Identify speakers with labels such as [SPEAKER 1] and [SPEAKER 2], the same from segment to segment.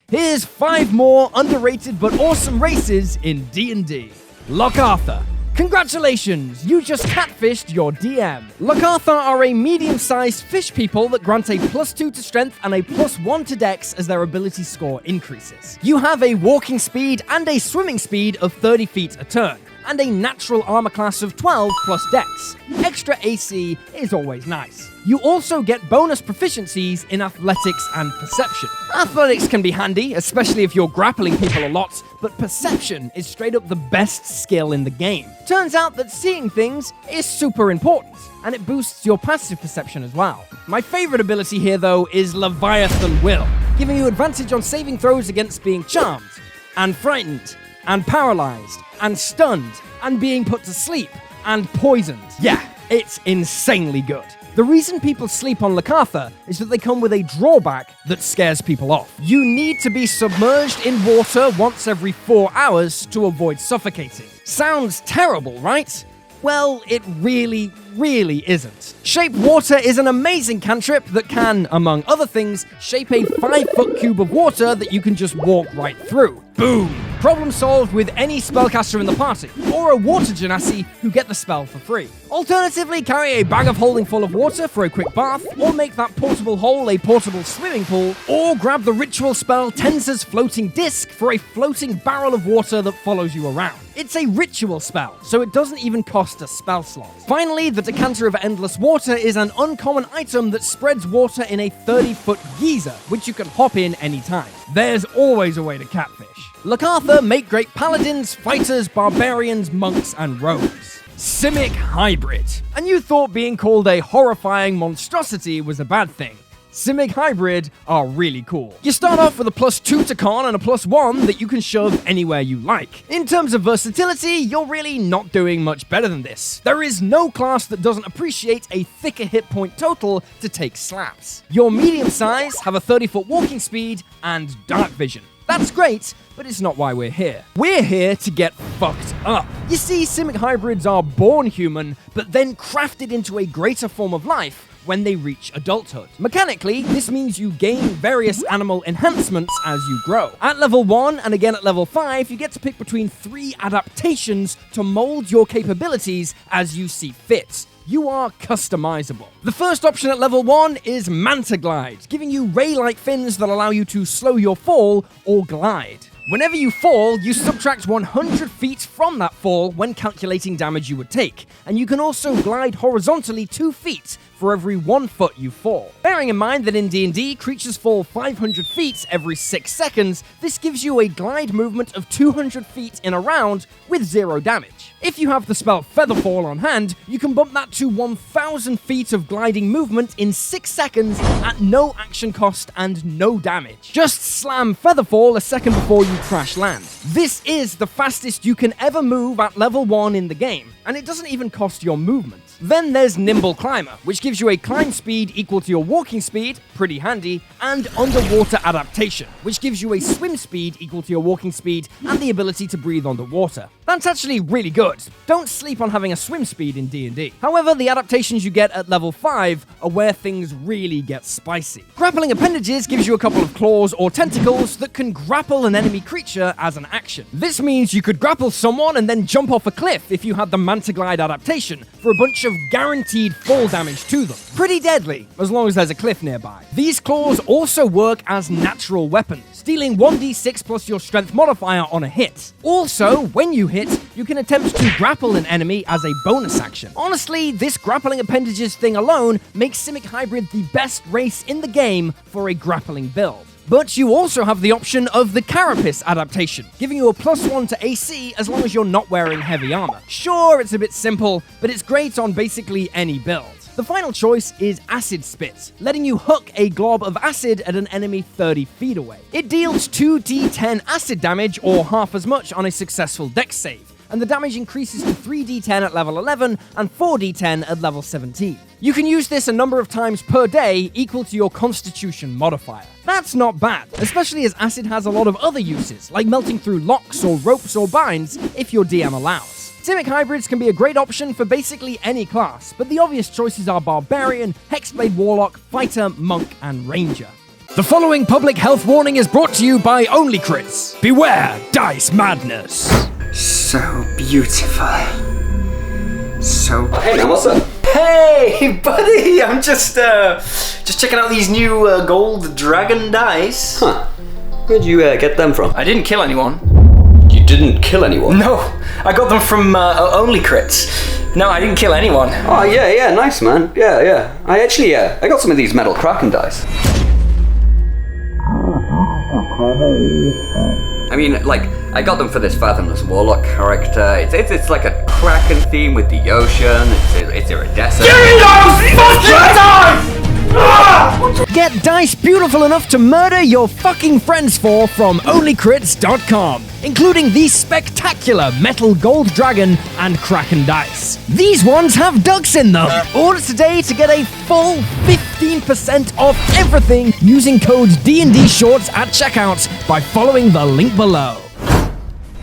[SPEAKER 1] Here's 5 more underrated but awesome races in D&D. Lakartha. Congratulations, you just catfished your DM. Lakartha are a medium-sized fish people that grant a +2 to strength and a +1 to dex as their ability score increases. You have a walking speed and a swimming speed of 30 feet a turn, and a natural armor class of 12 plus dex. Extra AC is always nice. You also get bonus proficiencies in athletics and perception. Athletics can be handy, especially if you're grappling people a lot, but perception is straight up the best skill in the game. Turns out that seeing things is super important, and it boosts your passive perception as well. My favorite ability here though is Leviathan Will, giving you advantage on saving throws against being charmed, and frightened, and paralyzed, and stunned, and being put to sleep, and poisoned. Yeah, it's insanely good. The reason people sleep on Lakartha is that they come with a drawback that scares people off. You need to be submerged in water once every 4 hours to avoid suffocating. Sounds terrible, right? Well, it really isn't. Shape Water is an amazing cantrip that can, among other things, shape a 5-foot cube of water that you can just walk right through. Boom! Problem solved with any spellcaster in the party, or a water genasi who get the spell for free. Alternatively, carry a bag of holding full of water for a quick bath, or make that portable hole a portable swimming pool, or grab the ritual spell Tenser's Floating Disc for a floating barrel of water that follows you around. It's a ritual spell, so it doesn't even cost a spell slot. Finally, the Decanter of Endless Water is an uncommon item that spreads water in a 30-foot geyser, which you can hop in anytime. There's always a way to catfish. Lakartha make great paladins, fighters, barbarians, monks, and rogues. Simic Hybrid. And you thought being called a horrifying monstrosity was a bad thing. Simic Hybrid are really cool. You start off with a +2 to con and a +1 that you can shove anywhere you like. In terms of versatility, you're really not doing much better than this. There is no class that doesn't appreciate a thicker hit point total to take slaps. You're medium size, have a 30-foot walking speed, and dark vision. That's great, but it's not why we're here. We're here to get fucked up. You see, Simic Hybrids are born human, but then crafted into a greater form of life when they reach adulthood. Mechanically, this means you gain various animal enhancements as you grow. At level 1 and again at level 5, you get to pick between 3 adaptations to mold your capabilities as you see fit. You are customizable. The first option at level 1 is Manta Glide, giving you ray-like fins that allow you to slow your fall or glide. Whenever you fall, you subtract 100 feet from that fall when calculating damage you would take, and you can also glide horizontally 2 feet for every 1 foot you fall. Bearing in mind that in D&D, creatures fall 500 feet every 6 seconds, this gives you a glide movement of 200 feet in a round with 0 damage. If you have the spell Featherfall on hand, you can bump that to 1,000 feet of gliding movement in 6 seconds at no action cost and no damage. Just slam Featherfall a second before you crash land. This is the fastest you can ever move at level 1 in the game, and it doesn't even cost your movement. Then there's Nimble Climber, which gives you a climb speed equal to your walking speed, pretty handy, and Underwater Adaptation, which gives you a swim speed equal to your walking speed and the ability to breathe underwater. That's actually really good. Don't sleep on having a swim speed in D&D. However, the adaptations you get at level 5 are where things really get spicy. Grappling Appendages gives you a couple of claws or tentacles that can grapple an enemy creature as an action. This means you could grapple someone and then jump off a cliff if you had the Manta Glide adaptation for a bunch of guaranteed fall damage to them. Pretty deadly, as long as there's a cliff nearby. These claws also work as natural weapons, dealing 1d6 plus your strength modifier on a hit. Also, when you hit, you can attempt to grapple an enemy as a bonus action. Honestly, this grappling appendages thing alone makes Simic Hybrid the best race in the game for a grappling build. But you also have the option of the Carapace adaptation, giving you a +1 to AC as long as you're not wearing heavy armor. Sure, it's a bit simple, but it's great on basically any build. The final choice is Acid Spit, letting you hook a glob of acid at an enemy 30 feet away. It deals 2d10 acid damage, or half as much on a successful dex save, and the damage increases to 3d10 at level 11 and 4d10 at level 17. You can use this a number of times per day, equal to your Constitution modifier. That's not bad, especially as acid has a lot of other uses, like melting through locks or ropes or binds if your DM allows. Simic Hybrids can be a great option for basically any class, but the obvious choices are Barbarian, Hexblade Warlock, Fighter, Monk, and Ranger. The following public health warning is brought to you by Only Crits. Beware dice madness.
[SPEAKER 2] So beautiful. So...
[SPEAKER 3] Hey man, what's up?
[SPEAKER 2] Hey, buddy! I'm just checking out these new gold dragon dice.
[SPEAKER 3] Huh. Where'd you get them from?
[SPEAKER 2] I didn't kill anyone.
[SPEAKER 3] You didn't kill anyone?
[SPEAKER 2] No, I got them from Only Crits. No, I didn't kill anyone.
[SPEAKER 3] Oh, yeah, nice, man. Yeah. I actually, I got some of these metal kraken dice. I mean, like, I got them for this Fathomless Warlock character. It's like a kraken theme with the ocean. It's iridescent.
[SPEAKER 1] Get dice beautiful enough to murder your fucking friends for from onlycrits.com, including the spectacular metal gold dragon and kraken dice. These ones have ducks in them. Order today to get a full 15% off everything using code d&dshorts at checkout by following the link below.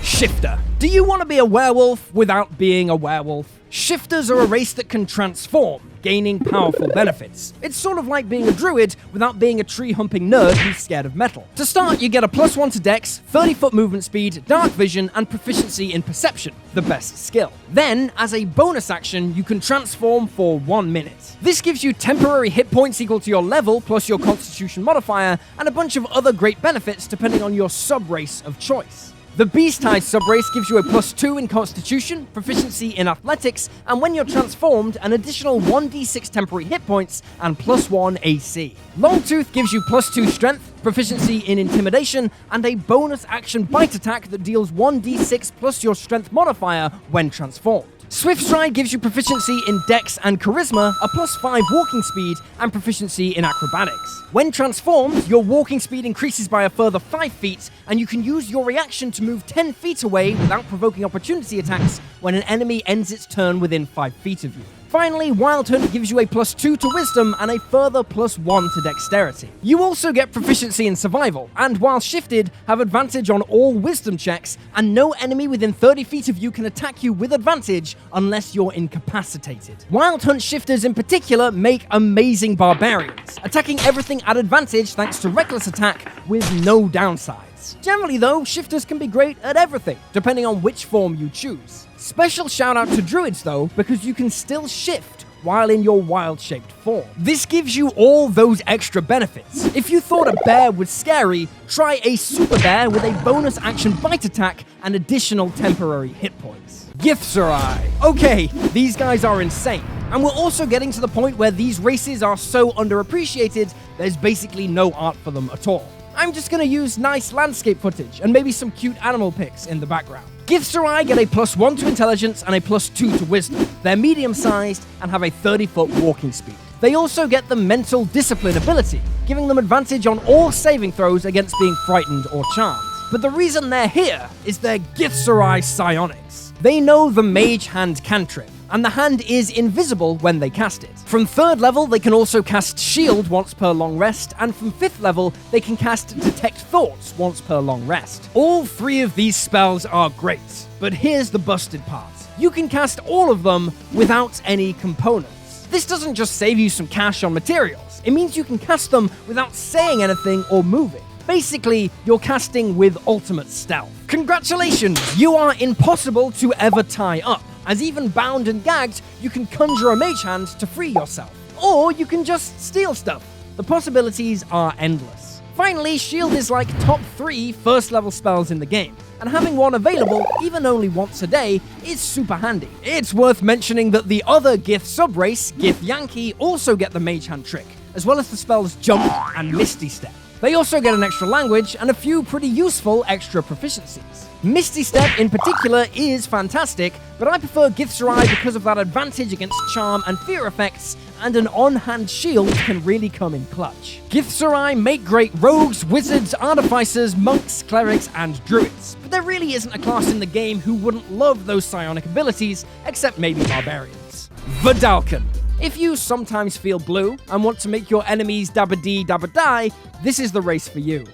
[SPEAKER 1] Shifter. Do you want to be a werewolf without being a werewolf? Shifters are a race that can transform, gaining powerful benefits. It's sort of like being a druid without being a tree-humping nerd who's scared of metal. To start, you get a +1 to dex, 30-foot movement speed, dark vision, and proficiency in perception, the best skill. Then, as a bonus action, you can transform for 1 minute. This gives you temporary hit points equal to your level plus your constitution modifier, and a bunch of other great benefits depending on your sub-race of choice. The Beast-Tide subrace gives you a +2 in Constitution, proficiency in Athletics, and when you're transformed, an additional 1d6 temporary hit points and +1 AC. Longtooth gives you +2 Strength, proficiency in Intimidation, and a bonus action bite attack that deals 1d6 plus your Strength modifier when transformed. Swift Stride gives you proficiency in Dex and Charisma, a +5 walking speed, and proficiency in Acrobatics. When transformed, your walking speed increases by a further 5 feet, and you can use your reaction to move 10 feet away without provoking opportunity attacks when an enemy ends its turn within 5 feet of you. Finally, Wild Hunt gives you a +2 to Wisdom and a further +1 to Dexterity. You also get proficiency in Survival, and while shifted, have advantage on all Wisdom checks, and no enemy within 30 feet of you can attack you with advantage unless you're incapacitated. Wild Hunt shifters in particular make amazing barbarians, attacking everything at advantage thanks to Reckless Attack with no downsides. Generally though, shifters can be great at everything, depending on which form you choose. Special shout out to druids though, because you can still shift while in your wild-shaped form. This gives you all those extra benefits. If you thought a bear was scary, try a super bear with a bonus action bite attack and additional temporary hit points. Githzerai. Okay, these guys are insane. And we're also getting to the point where these races are so underappreciated, there's basically no art for them at all. I'm just gonna use nice landscape footage and maybe some cute animal pics in the background. Githzerai get a +1 to Intelligence and a +2 to Wisdom. They're medium-sized and have a 30-foot walking speed. They also get the Mental Discipline ability, giving them advantage on all saving throws against being frightened or charmed. But the reason they're here is their Githzerai psionics. They know the Mage Hand cantrip, and the hand is invisible when they cast it. From 3rd level, they can also cast Shield once per long rest, and from 5th level, they can cast Detect Thoughts once per long rest. All 3 of these spells are great, but here's the busted part. You can cast all of them without any components. This doesn't just save you some cash on materials, it means you can cast them without saying anything or moving. Basically, you're casting with ultimate stealth. Congratulations, you are impossible to ever tie up, as even bound and gagged, you can conjure a mage hand to free yourself. Or you can just steal stuff. The possibilities are endless. Finally, Shield is like top 3 first level spells in the game, and having one available, even only once a day, is super handy. It's worth mentioning that the other Gith subrace, Githyanki, also get the mage hand trick, as well as the spells Jump and Misty Step. They also get an extra language and a few pretty useful extra proficiencies. Misty Step in particular is fantastic, but I prefer Githzerai because of that advantage against charm and fear effects, and an on-hand shield can really come in clutch. Githzerai make great rogues, wizards, artificers, monks, clerics, and druids, but there really isn't a class in the game who wouldn't love those psionic abilities, except maybe barbarians. Vedalken. If you sometimes feel blue and want to make your enemies dabba-dee dabba-die, this is the race for you.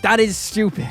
[SPEAKER 1] That is stupid.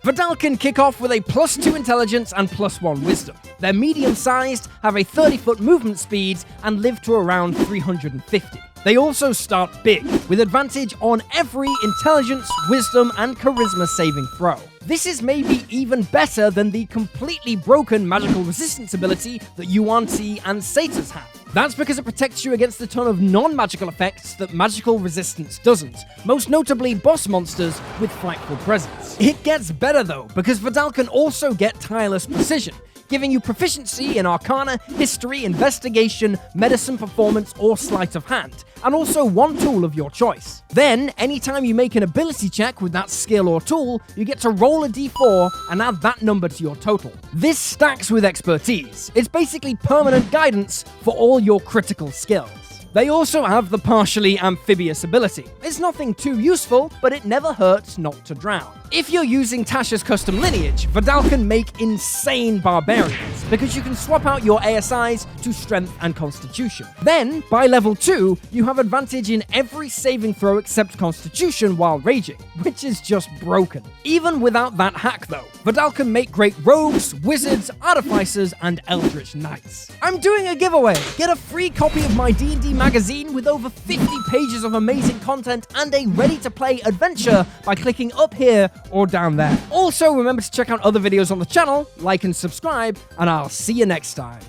[SPEAKER 1] Vedalken kick off with a +2 Intelligence and +1 Wisdom. They're medium-sized, have a 30-foot movement speed, and live to around 350. They also start big, with advantage on every intelligence, wisdom, and charisma saving throw. This is maybe even better than the completely broken magical resistance ability that Yuan-Ti and Satyrs have. That's because it protects you against a ton of non-magical effects that magical resistance doesn't, most notably boss monsters with frightful presence. It gets better though, because Vedalken also get tireless precision, giving you proficiency in Arcana, History, Investigation, Medicine Performance, or Sleight of Hand, and also one tool of your choice. Then, anytime you make an ability check with that skill or tool, you get to roll a d4 and add that number to your total. This stacks with expertise. It's basically permanent guidance for all your critical skills. They also have the partially amphibious ability. It's nothing too useful, but it never hurts not to drown. If you're using Tasha's custom lineage, Vedalken make insane barbarians, because you can swap out your ASIs to strength and constitution. Then, by level 2, you have advantage in every saving throw except constitution while raging, which is just broken. Even without that hack though, Vedalken make great rogues, wizards, artificers, and eldritch knights. I'm doing a giveaway! Get a free copy of my D&D magazine with over 50 pages of amazing content and a ready-to-play adventure by clicking up here or down there. Also, remember to check out other videos on the channel, like and subscribe, and I'll see you next time.